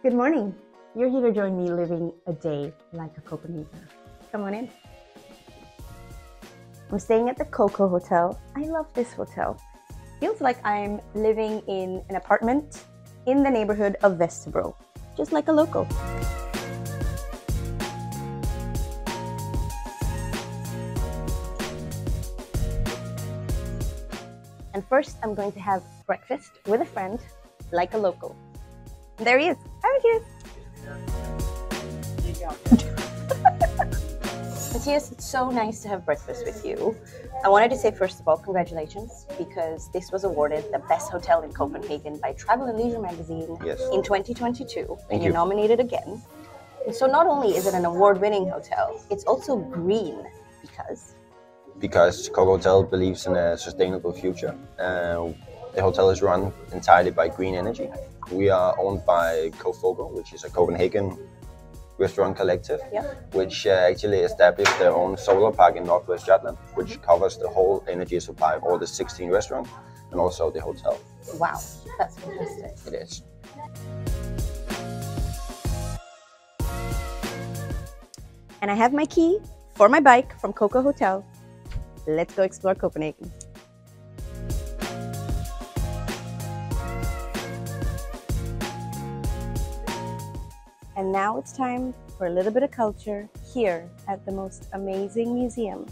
Good morning. You're here to join me living a day like a Copenhagener. Come on in. I'm staying at the Coco Hotel. I love this hotel. Feels like I'm living in an apartment in the neighborhood of Vesterbro, just like a local. And first, I'm going to have breakfast with a friend, like a local. And there he is. Hi, Matthias. Matthias, it's so nice to have breakfast with you. I wanted to say, first of all, congratulations, because this was awarded the best hotel in Copenhagen by Travel and Leisure magazine in 2022, and you're nominated again. And so not only is it an award-winning hotel, it's also green, because Coco Hotel believes in a sustainable future. The hotel is run entirely by green energy. We are owned by Coco, which is a Copenhagen restaurant collective, which actually established their own solar park in Northwest Jutland, which covers the whole energy supply of all the 16 restaurants and also the hotel. Wow, that's fantastic. It is. And I have my key for my bike from Coco Hotel. Let's go explore Copenhagen. And now it's time for a little bit of culture here at the most amazing museum,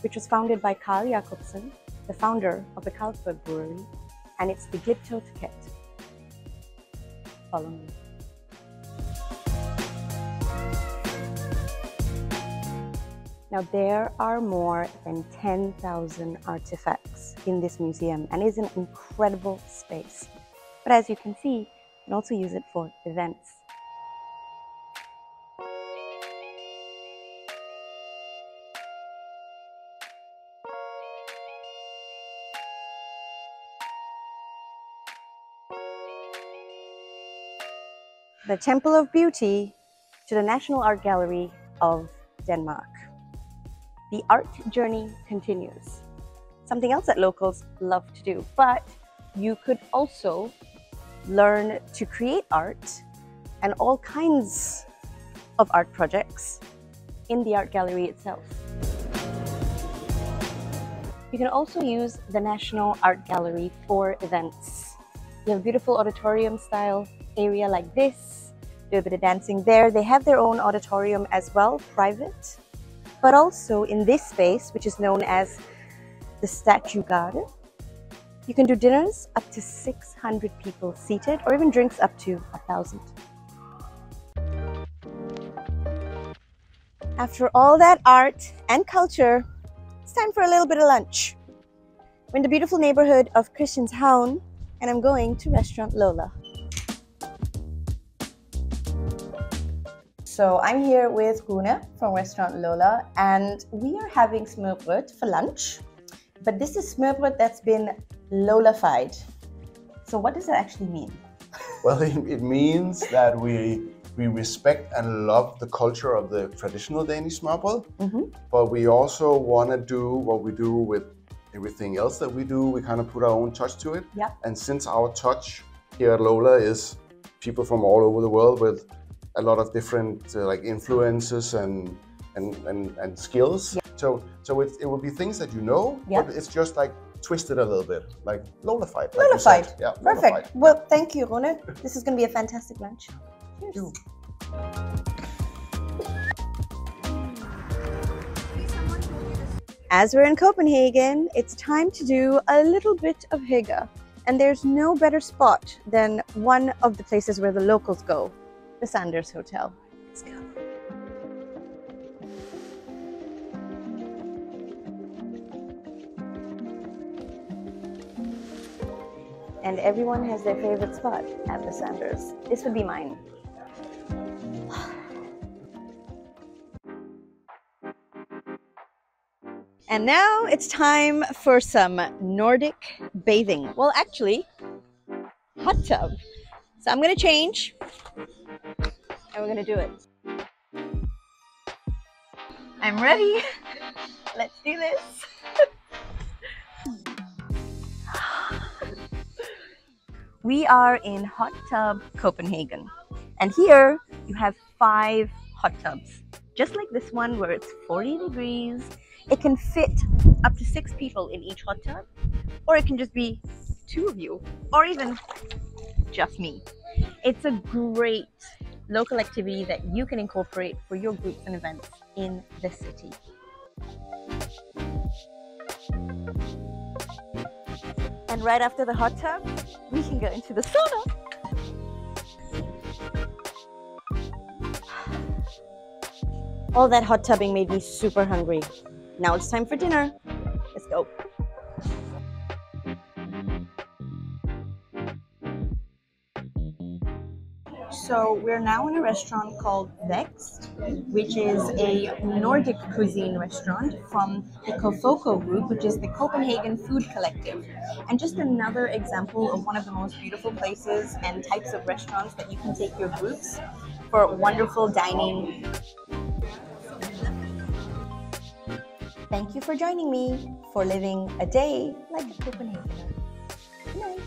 which was founded by Carl Jacobsen, the founder of the Carlsberg Brewery, and it's the Glyptoteket. Follow me. Now there are more than 10,000 artifacts in this museum, and it's an incredible space. But as you can see, you can also use it for events. The Temple of Beauty to the National Art Gallery of Denmark. The art journey continues. Something else that locals love to do, but you could also learn to create art and all kinds of art projects in the art gallery itself. You can also use the National Art Gallery for events. You have a beautiful auditorium style area like this, do a bit of dancing there. They have their own auditorium as well, private, but also in this space, which is known as the Statue Garden, you can do dinners up to 600 people seated, or even drinks up to 1,000. After all that art and culture, it's time for a little bit of lunch. We're in the beautiful neighborhood of Christianhavn, and I'm going to restaurant Lola. So I'm here with Rune from restaurant Lola, and we are having Smørrbrod for lunch. But this is Smørrbrod that's been Lola-fied. So what does that actually mean? Well, it means that we respect and love the culture of the traditional Danish Smørrbrod, but we also want to do what we do with everything else that we do. We kind of put our own touch to it. Yep. And since our touch here at Lola is people from all over the world with a lot of different like influences and skills. Yep. So it will be things that you know, but it's just like twisted a little bit, like Lola-fied. Lola-fied. Yeah, perfect. Lola-fied. Well, thank you, Rune. This is going to be a fantastic lunch. Cheers. Thank you. As we're in Copenhagen, it's time to do a little bit of hygge. And there's no better spot than one of the places where the locals go, the Sanders Hotel. Let's go. And everyone has their favorite spot at the Sanders. This would be mine. And now it's time for some Nordic bathing. Well, actually, hot tub. So I'm gonna change and we're gonna do it. I'm ready. Let's do this. We are in Hot Tub Copenhagen. And here you have 5 hot tubs, just like this one where it's 40 degrees. It can fit up to 6 people in each hot tub, or it can just be 2 of you, or even just me. It's a great local activity that you can incorporate for your groups and events in the city. And right after the hot tub, we can go into the sauna. All that hot tubbing made me super hungry. Now it's time for dinner. Let's go. So we're now in a restaurant called Vesterbro, which is a Nordic cuisine restaurant from the Coco group, which is the Copenhagen Food Collective. And just another example of one of the most beautiful places and types of restaurants that you can take your groups for wonderful dining. Thank you for joining me for living a day like a Copenhagener. Good night.